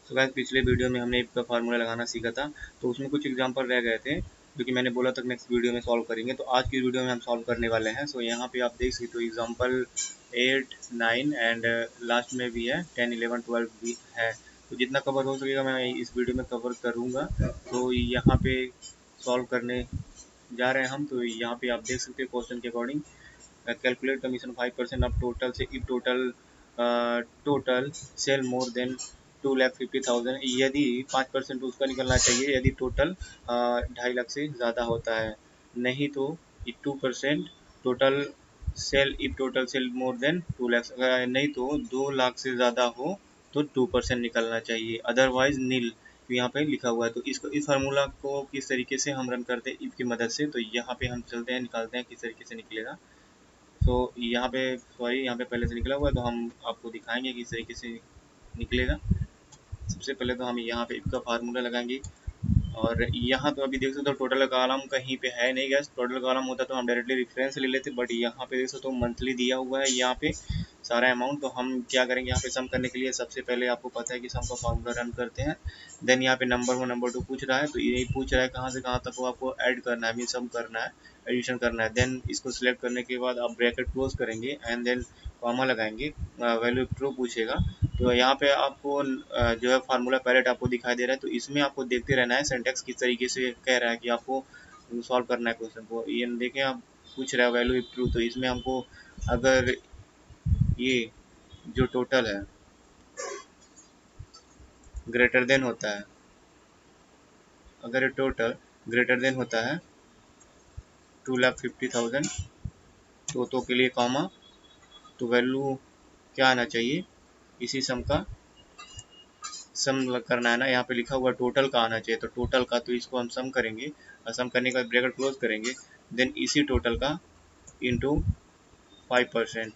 तो गाइस पिछले वीडियो में हमने इफ का फार्मूला लगाना सीखा था, तो उसमें कुछ एग्जांपल रह गए थे जो कि मैंने बोला था नेक्स्ट वीडियो में सॉल्व करेंगे। तो आज की वीडियो में हम सॉल्व करने वाले हैं। सो यहाँ पे आप देख सकते हो एग्जांपल 8, 9 एंड लास्ट में भी है 10, 11, 12 भी है। तो जितना कवर हो सकेगा मैं इस वीडियो में कवर करूँगा। तो यहाँ पे सॉल्व करने जा रहे हैं हम। तो यहाँ पे आप देख सकते हो क्वेश्चन के according calculate commission 5% of total से if total sale more than 2,50,000, यदि 5% उसका निकलना चाहिए यदि टोटल 2.5 लाख से ज़्यादा होता है। नहीं तो 2% total sale if total sale more then 2 lakh, नहीं तो 2 लाख से ज़्यादा हो तो 2% निकलना चाहिए, अदरवाइज नील यहाँ पे लिखा हुआ है। तो इसको इस फार्मूला को किस तरीके से हम रन करते हैं इफ की मदद से, तो यहाँ पे हम चलते हैं निकालते हैं किस तरीके से निकलेगा। तो यहाँ पे सॉरी यहाँ पे पहले से निकला हुआ है, तो हम आपको दिखाएंगे किस तरीके से निकलेगा। सबसे पहले तो हम यहाँ पे इफ का फार्मूला लगाएंगे और यहाँ तो अभी देख सकते हो टोटल कॉलम कहीं पे है नहीं गैस। टोटल कॉलम होता तो हम डायरेक्टली रेफरेंस ले लेते, बट यहाँ पे देख सकते हो मंथली दिया हुआ है यहाँ पे सारा अमाउंट। तो हम क्या करेंगे यहाँ पे सम करने के लिए, सबसे पहले आपको पता है कि सम का फार्मूला रन करते हैं। देन यहाँ पे नंबर 1 नंबर 2 पूछ रहा है, तो यही पूछ रहा है कहाँ से कहाँ तक वो आपको ऐड करना है, मीन सम करना है, एडिशन करना है। देन इसको सिलेक्ट करने के बाद आप ब्रैकेट क्लोज करेंगे एंड देन कॉमा लगाएंगे, वैल्यू ट्रू पूछेगा। तो यहाँ पे आपको जो है फार्मूला पैलेट आपको दिखाई दे रहा है, तो इसमें आपको देखते रहना है सिंटैक्स किस तरीके से कह रहा है कि आपको सॉल्व करना है क्वेश्चन को। ये देखें आप पूछ रहा है वैल्यू इफ ट्रू, तो इसमें हमको अगर ये जो टोटल है ग्रेटर देन होता है, अगर ये टोटल ग्रेटर देन होता है 2,50,000 तो के लिए कॉमा, तो वैल्यू क्या आना चाहिए, इसी सम का सम करना है ना, यहाँ पे लिखा हुआ टोटल का आना चाहिए। तो टोटल का, तो इसको हम सम करेंगे और सम करने का ब्रैकेट क्लोज करेंगे, देन इसी टोटल का इंटू 5%,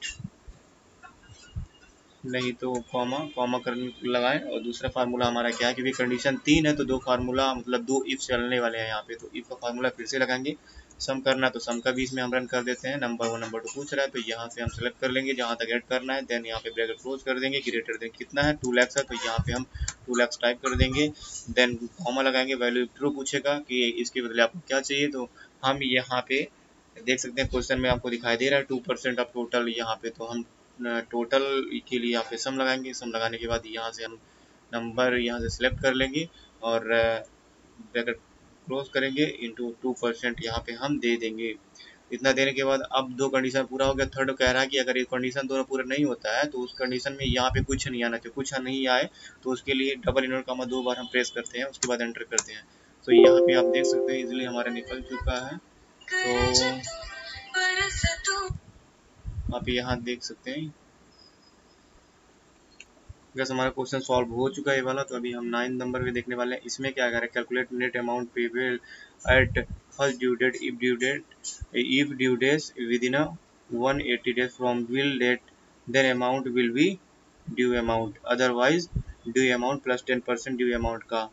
नहीं तो कॉमा कॉमा करने लगाएं। और दूसरा फार्मूला हमारा क्या है, क्योंकि कंडीशन 3 है तो दो फार्मूला मतलब 2 इफ चलने वाले हैं यहाँ पे। तो इफ का फार्मूला फिर से लगाएंगे, सम करना तो सम का भी इसमें हम रन कर देते हैं। नंबर 1 नंबर 2 पूछ रहा है, तो यहाँ से हम सेलेक्ट कर लेंगे जहाँ तक ऐड करना है। देन यहाँ पे ब्रैकेट क्लोज कर देंगे, ग्रेटर देन कितना है 2 लाख है, तो यहाँ पे हम 2 लाख टाइप कर देंगे। देन कॉमा लगाएंगे, वैल्यू ट्रू पूछेगा कि इसके बदले आपको क्या चाहिए। तो हम यहाँ पे देख सकते हैं क्वेश्चन में आपको दिखाई दे रहा है 2% ऑफ टोटल यहाँ पे, तो हम टोटल के लिए यहाँ पे सम लगाएंगे। सम लगाने के बाद यहाँ से हम नंबर यहाँ से सिलेक्ट कर लेंगे और ब्रैकेट क्लोज करेंगे, इंटू 2% यहाँ पे हम दे देंगे। इतना देने के बाद अब दो कंडीशन पूरा हो गया। थर्ड कह रहा है कि अगर ये कंडीशन दोनों पूरा नहीं होता है तो उस कंडीशन में यहाँ पे कुछ नहीं आना चाहिए, कुछ नहीं आए तो उसके लिए डबल इनवर्ट कॉमा 2 बार हम प्रेस करते हैं, उसके बाद एंटर करते हैं। तो यहाँ पे आप देख सकते हैं इजीली हमारा निकल चुका है। तो आप यहाँ देख सकते हैं बस हमारा क्वेश्चन सॉल्व हो चुका है ये वाला। तो अभी हम 9 नंबर पे देखने वाले हैं। इसमें क्या करें, calculate net amount payable at first due date if due days within 180 days from bill date, then amount will be due amount, otherwise due amount plus 10% due amount का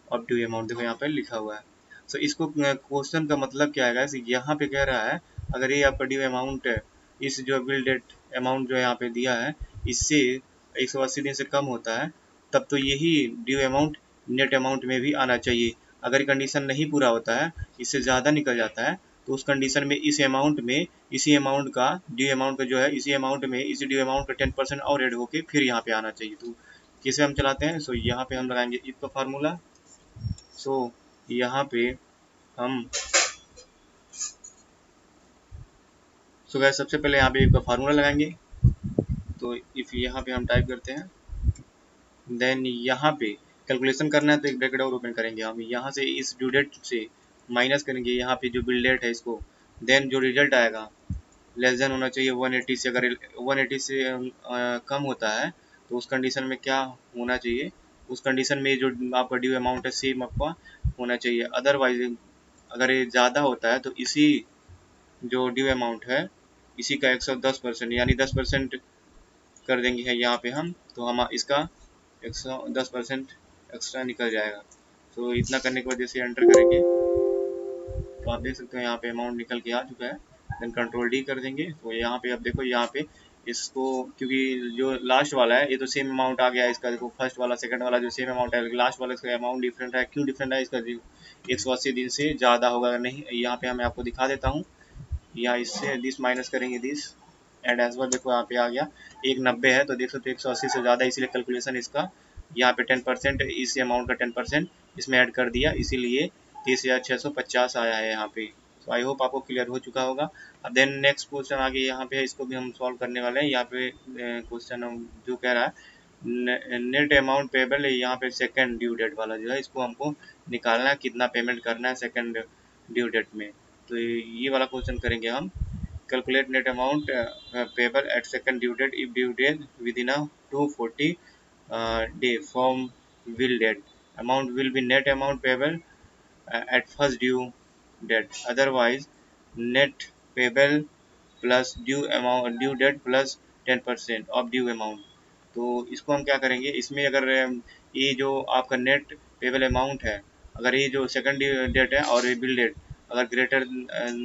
अब ड्यू अमाउंट देखो यहाँ पे लिखा हुआ है। सो इसको question का मतलब क्या है, यहाँ पे कह रहा है अगर ये आपका ड्यू अमाउंट है, इस जो बिल डेट अमाउंट जो यहाँ पे दिया है इससे 180 दिन से कम होता है, तब तो यही ड्यू अमाउंट नेट अमाउंट में भी आना चाहिए। अगर कंडीशन नहीं पूरा होता है, इससे ज़्यादा निकल जाता है, तो उस कंडीशन में इस अमाउंट में इसी अमाउंट का ड्यू अमाउंट का जो है इसी अमाउंट में इसी ड्यू अमाउंट का 10% और ऐड होके फिर यहाँ पे आना चाहिए। तो किसे हम चलाते हैं, सो यहाँ पे हम लगाएंगे इफ का फार्मूला। सो यहाँ पे हम गैस सबसे पहले यहाँ पे इफ का फार्मूला लगाएंगे। तो इफ यहाँ पे हम टाइप करते हैं, देन यहाँ पे कैलकुलेशन करना है तो एक ब्रैकेट और ओपन करेंगे। हम यहाँ से इस ड्यू डेट से माइनस करेंगे यहाँ पे जो बिल डेट है इसको, देन जो रिजल्ट आएगा लेस देन होना चाहिए 180 से। अगर 180 से कम होता है तो उस कंडीशन में क्या होना चाहिए, उस कंडीशन में जो आपका ड्यू अमाउंट है सेम आपका होना चाहिए। अदरवाइज अगर ये ज़्यादा होता है तो इसी जो ड्यू अमाउंट है इसी का 110% यानी 10% कर देंगे है यहाँ पे हम, तो हम इसका 110% एक्स्ट्रा निकल जाएगा। तो इतना करने के बाद जैसे एंटर करेंगे तो आप देख सकते हो यहाँ पे अमाउंट निकल के आ चुका है। देन कंट्रोल डी कर देंगे, तो यहाँ पे आप देखो यहाँ पे इसको, क्योंकि जो लास्ट वाला है ये तो सेम अमाउंट आ गया है इसका, देखो फर्स्ट वाला सेकंड वाला जो सेम अमाउंट है, लास्ट वाला इसका अमाउंट डिफरेंट है। क्यों डिफरेंट है इसका? 180 दिन से ज़्यादा होगा नहीं, यहाँ पे मैं आपको दिखा देता हूँ। या इससे दिस माइनस करेंगे दिस एंड एज वेल, देखो यहाँ पे आ गया 190 है, तो देख सकते हो 180 से ज़्यादा, इसीलिए कैलकुलेशन इसका यहाँ पे 10% इस अमाउंट का 10% इसमें ऐड कर दिया, इसीलिए 30,650 आया है यहाँ पे। तो आई होप आपको क्लियर हो चुका होगा। अब देन नेक्स्ट क्वेश्चन आगे यहाँ पे, इसको भी हम सॉल्व करने वाले हैं। यहाँ पे क्वेश्चन जो कह रहा है नेट अमाउंट पेबल, यहाँ पे सेकंड ड्यू डेट वाला जो है, इसको हमको निकालना है कितना पेमेंट करना है सेकंड ड्यू डेट में। तो ये वाला क्वेश्चन करेंगे हम। Calculate net amount payable at second due date if due date within 240 day from will date. Amount will be net amount payable at first due date. Otherwise, net payable plus due date plus 10% of due amount. तो इसको हम क्या करेंगे, इसमें अगर ये जो आपका नेट पेबल अमाउंट है, अगर ये जो सेकंड डेट है और ये बिल डेट अगर ग्रेटर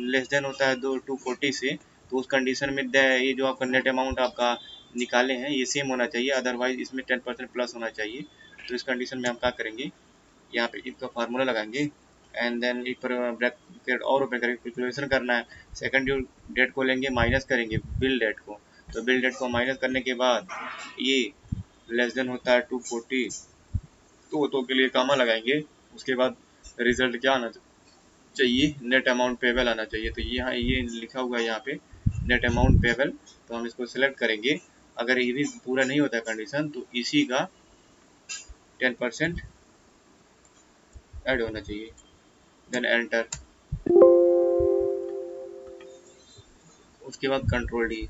लेस देन होता है 240 से, तो उस कंडीशन में ये जो आपका नेट अमाउंट आपका निकाले हैं ये सेम होना चाहिए, अदरवाइज इसमें 10% प्लस होना चाहिए। तो इस कंडीशन में हम क्या करेंगे, यहाँ पे इफ का फार्मूला लगाएंगे एंड देन इफ पर ब्रैकेट और ओपन करेंगे, कैलकुलेशन करना है। सेकंड ड्यू डेट को लेंगे, माइनस करेंगे बिल डेट को, तो बिल डेट को माइनस करने के बाद ये लेस देन होता है 240, तो के लिए कामा लगाएंगे। उसके बाद रिजल्ट क्या आना चाहिए, नेट अमाउंट पेबल आना चाहिए। तो यहाँ ये लिखा हुआ है यहाँ पे नेट अमाउंट पेबल, तो हम इसको सिलेक्ट करेंगे। अगर ये भी पूरा नहीं होता कंडीशन तो इसी का 10% ऐड होना चाहिए, देन एंटर। उसके बाद कंट्रोल डी।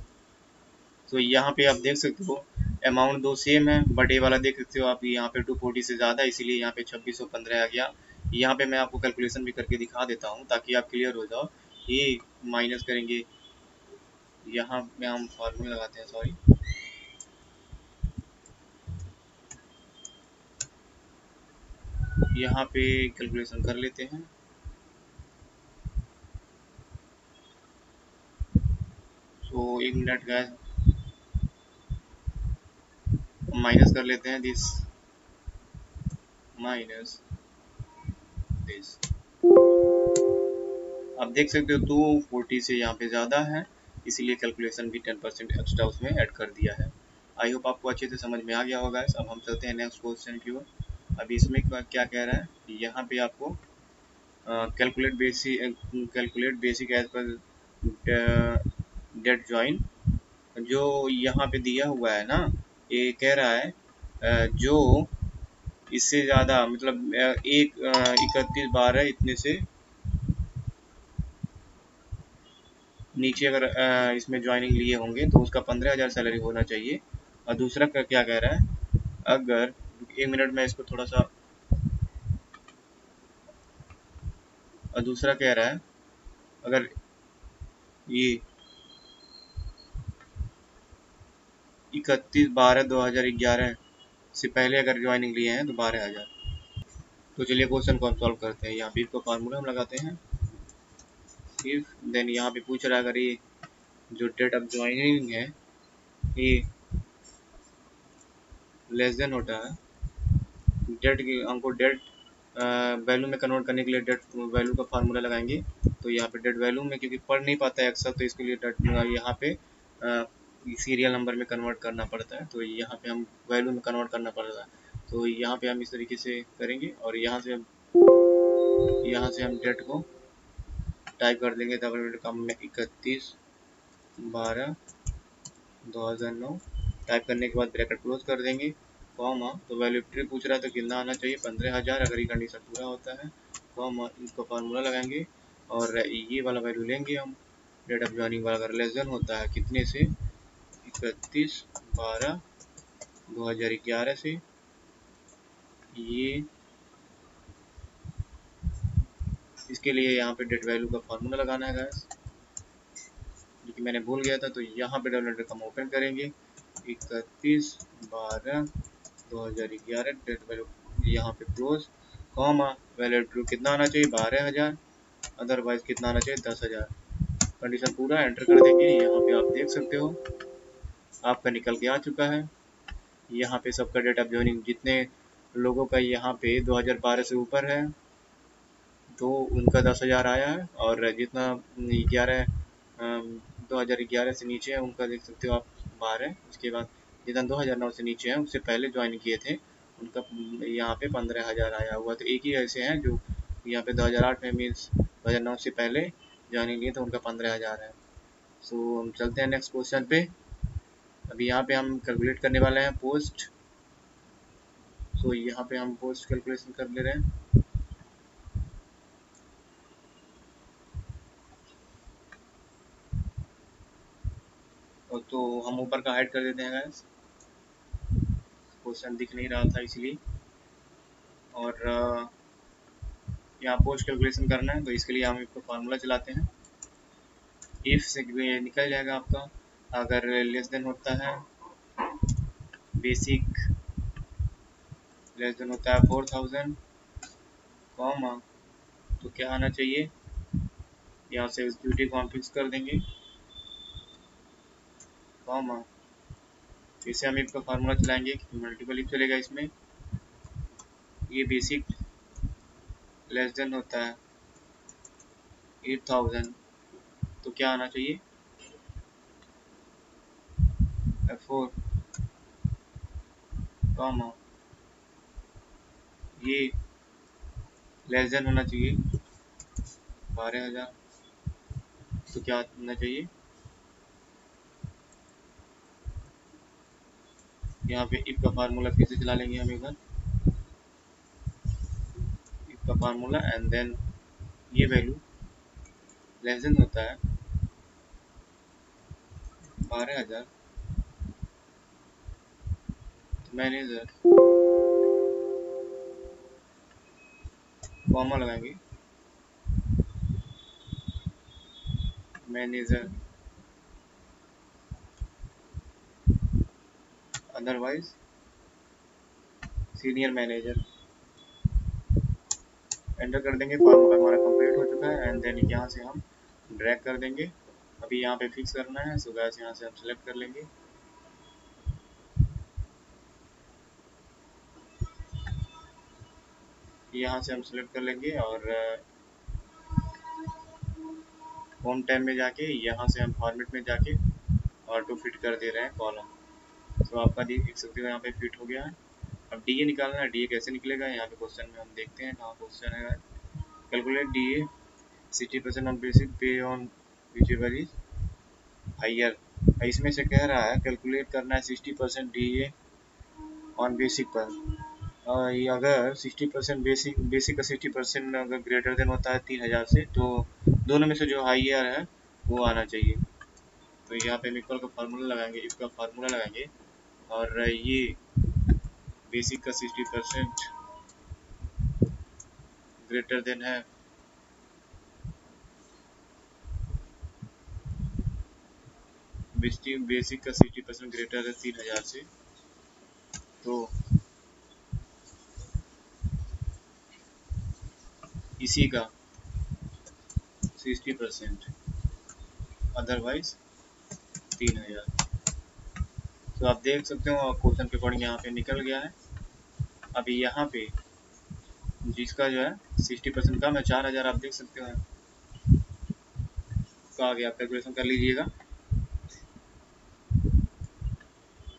तो यहाँ पे आप देख सकते हो अमाउंट दो सेम है, बट ये वाला देख सकते हो आप यहाँ पे 240 से ज़्यादा, इसीलिए यहाँ पे 2615 आ गया। यहाँ पे मैं आपको कैलकुलेशन भी करके दिखा देता हूँ ताकि आप क्लियर हो जाओ। ये माइनस करेंगे, यहाँ पे हम फार्मूला लगाते हैं, सॉरी, यहाँ पे कैलकुलेशन कर लेते हैं। तो 1 मिनट का माइनस कर लेते हैं, दिस माइनस दिस। आप देख सकते हो 240 से यहाँ पे ज़्यादा है, इसीलिए कैलकुलेशन भी 10% एक्स्ट्रा उसमें ऐड कर दिया है। आई होप आपको अच्छे से समझ में आ गया होगा। अब हम चलते हैं नेक्स्ट क्वेश्चन की ओर। अब इसमें क्या कह रहा है, यहाँ पे आपको calculate basic as per date join, जो यहाँ पे दिया हुआ है ना, ये कह रहा है जो इससे ज़्यादा मतलब 31/12 इतने से नीचे अगर इसमें ज्वाइनिंग लिए होंगे तो उसका 15,000 सैलरी होना चाहिए। और दूसरा क्या कह रहा है, अगर 1 मिनट में इसको थोड़ा सा, और दूसरा कह रहा है अगर ये 31/12/2011 से पहले अगर ज्वाइनिंग लिए हैं तो 12,000। तो चलिए क्वेश्चन को हम सॉल्व करते हैं। यहाँ पे इसको फार्मूला हम लगाते हैं इफ, देन यहाँ पे पूछ रहा है अगर ये जो डेट ऑफ ज्वाइनिंग है ये लेस देन होता है, डेट की हमको डेट वैल्यू में कन्वर्ट करने के लिए डेट वैल्यू का फार्मूला लगाएंगे। तो यहाँ पे डेट वैल्यू में क्योंकि पढ़ नहीं पाता है अक्सर, तो इसके लिए डेट यहाँ पे सीरियल नंबर में कन्वर्ट करना पड़ता है, तो यहाँ पे हम वैल्यू में कन्वर्ट करना पड़ता है। तो यहाँ पे हम इस तरीके से करेंगे और यहाँ से हम डेट को टाइप कर देंगे, डबल कम में 31/12/2009 टाइप करने के बाद ब्रैकेट क्लोज कर देंगे, कॉमा, तो वैल्यूट्री पूछ रहा है तो कितना आना चाहिए 15,000, अगर ये कंडीशन पूरा होता है, कॉमा, इसको फार्मूला लगाएंगे और ये वाला वैल्यू लेंगे हम, डेट ऑफ ज्वाइनिंग वाला अगर लेस देन होता है कितने से, 31/12/2011 से, ये इसके लिए यहाँ पे डेट वैल्यू का फार्मूला लगाना है गाइस, जो कि मैंने भूल गया था। तो यहाँ पे डबल हम ओपन करेंगे, 31/12/2011 डेट वैल्यू, यहाँ पे क्लोज, कॉमा, वैल्यू कितना आना चाहिए 12,000, अदरवाइज कितना आना चाहिए 10,000। कंडीशन पूरा एंटर कर देंगे। यहाँ पे आप देख सकते हो आपका निकल के आ चुका है। यहाँ पे सबका डेट ऑफ ज्वाइनिंग, जितने लोगों का यहाँ पे 2012 से ऊपर है तो उनका 10,000 आया है, और जितना 11 2011 से नीचे है उनका देख सकते हो आप 12। उसके बाद जितना 2009 से नीचे है उससे पहले ज्वाइन किए थे उनका यहाँ पे 15,000 आया हुआ। तो एक ही ऐसे हैं जो यहाँ पे 2008 में मीन्स 2009 से पहले ज्वाइनिंग लिए तो उनका 15,000 है। सो हम चलते हैं नेक्स्ट क्वेश्चन पे। अभी यहाँ पे हम कैलकुलेट करने वाले हैं पोस्ट। सो यहाँ पे हम पोस्ट कैलकुलेशन कर ले रहे हैं। और तो हम ऊपर का हाइड कर देते हैं गाइस, क्वेश्चन दिख नहीं रहा था इसलिए। और यहाँ पोस्ट कैलकुलेशन करना है तो इसके लिए हम इसको फार्मूला चलाते हैं। इफ से निकल जाएगा आपका, अगर लेस देन होता है बेसिक, लेस देन होता है 4,000 कॉमा, तो क्या आना चाहिए, यहाँ से उस ड्यूटी को हम फिक्स कर देंगे कॉमा, फिर से हम इसका फार्मूला चलाएंगे क्योंकि मल्टीपल इफ चलेगा इसमें। ये बेसिक लेस देन होता है 8,000 तो क्या आना चाहिए, F4 कॉमा, ये लेस देन होना चाहिए 12,000 तो क्या होना चाहिए, यहाँ पे इफ का फार्मूला फिर से चला लेंगे हम एक बार, इफ का फार्मूला एंड देन ये वैल्यू लेस देन होता है 12,000 तो मैनेजर कॉमा लगाएंगे, manager otherwise senior manager, enter कर देंगे। फार्मूला हमारा कंप्लीट हो चुका है एंड देन यहाँ से हम ड्रैग कर देंगे। अभी यहाँ पे फिक्स करना है, सो गाइस यहाँ से हम सेलेक्ट कर लेंगे। यहाँ से हम सेलेक्ट कर लेंगे और होम टैब में जाके यहाँ से हम फॉर्मेट में जाके ऑटो फिट कर दे रहे हैं कॉलम। तो आपका देख सकते हो यहाँ पे फिट हो गया है। अब डी ए निकालना है, डी ए कैसे निकलेगा यहाँ पे क्वेश्चन में हम देखते हैं कहाँ क्वेश्चन है। Calculate D A 60% on basic पे ऑन विचेवर इज हायर। इसमें से कह रहा है कैलकुलेट करना है 60% डी ए ऑन बेसिक पर। ये अगर 60% बेसिक का 60% अगर ग्रेटर देन होता है 3,000 से तो दोनों में से जो हाइयर है वो आना चाहिए। तो यहाँ पे हम इक्वल का फार्मूला लगाएंगे, इफ का फार्मूला लगाएंगे और ये बेसिक का 60% ग्रेटर देन है बेसिक का 60% ग्रेटर है 3,000 से, तो इसी का 60% अदरवाइज 3,000। तो आप देख सकते हो क्वेश्चन के अकॉर्डिंग यहाँ पे निकल गया है। अभी यहाँ पे जिसका जो है 60% कम है 4,000 आप देख सकते हो, तो आगे आप कैलकुलेशन कर लीजिएगा।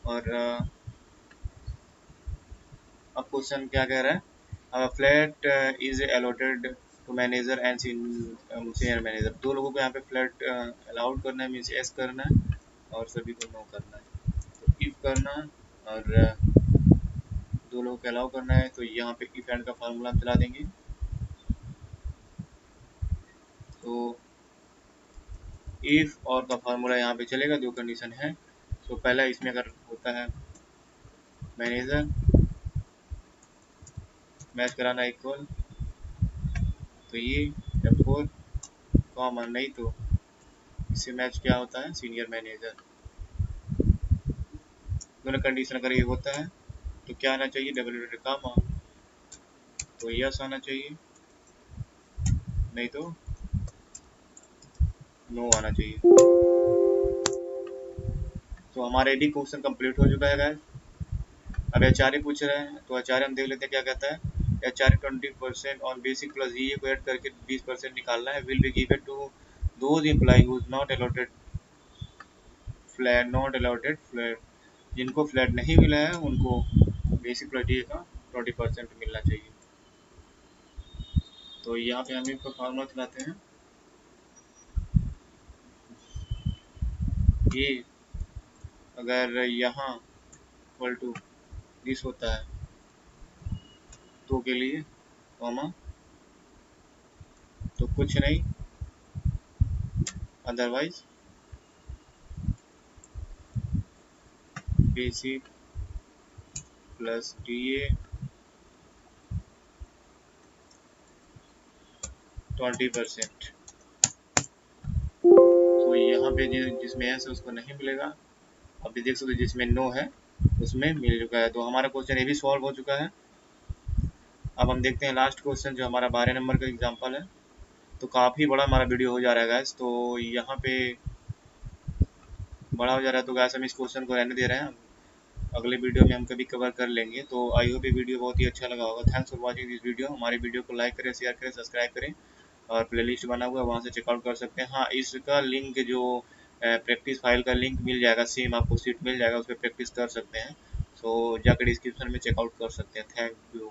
और अब क्वेश्चन क्या कह रहा है, flat is allotted to manager and senior manager. दो लोगों को यहाँ पे फ्लैट अलाउड करना है, मीन्स एस करना है और सभी को नो करना है। तो इफ करना और दो लोगों को अलाउ करना है तो यहाँ पे इफ एंड का फार्मूला हम चला देंगे। तो इफ और का फार्मूला यहाँ पे चलेगा, दो कंडीशन है। तो पहला इसमें अगर होता है मैनेजर मैच कराना इक्वल तो ये F4 कॉमन, नहीं तो इससे मैच क्या होता है सीनियर मैनेजर। दोनों कंडीशन अगर ये होता है तो क्या आना चाहिए, डब्ल्यू कामा, तो यस आना चाहिए, नहीं तो नो आना चाहिए। तो हमारे भी क्वेश्चन कंप्लीट हो चुका है गाइस। अब एचआरए पूछ रहे हैं, तो एचआरए हम देख लेते हैं क्या कहता है। HRA 20% on basic plus EA को ऐड करके 20% निकालना है, will be given to those employee who is not allotted flat, जिनको फ्लैट नहीं मिला है उनको बेसिक प्लस ईए का 20% मिलना चाहिए। तो यहाँ पे हम इसका फार्मूला चलाते हैं, ये अगर यहाँ इक्वल टू दिस होता है तो के लिए कॉमा तो कुछ नहीं, अदरवाइज बेसिक प्लस टीए 20%। तो यहाँ पे जिसमें है उसको नहीं मिलेगा। अभी देख सकते जिसमें नो है उसमें मिल चुका है। तो हमारा क्वेश्चन ये भी सॉल्व हो चुका है। अब हम देखते हैं लास्ट क्वेश्चन जो हमारा 12 नंबर का एग्जाम्पल है। तो काफ़ी बड़ा हमारा वीडियो हो जा रहा है गैस, तो यहाँ पे बड़ा हो जा रहा है, तो गैस हम इस क्वेश्चन को रहने दे रहे हैं, अगले वीडियो में हम कभी कवर कर लेंगे। तो आई होप ये वीडियो बहुत ही अच्छा लगा होगा। Thanks for watching this video. हमारी वीडियो को लाइक करें, शेयर करें, सब्सक्राइब करें और प्लेलिस्ट बना हुआ है वहाँ से चेकआउट कर सकते हैं। हाँ, इसका लिंक जो प्रैक्टिस फाइल का लिंक मिल जाएगा, सेम आपको सीट मिल जाएगा, उस पर प्रैक्टिस कर सकते हैं। सो जाकर डिस्क्रिप्शन में चेकआउट कर सकते हैं। Thank you.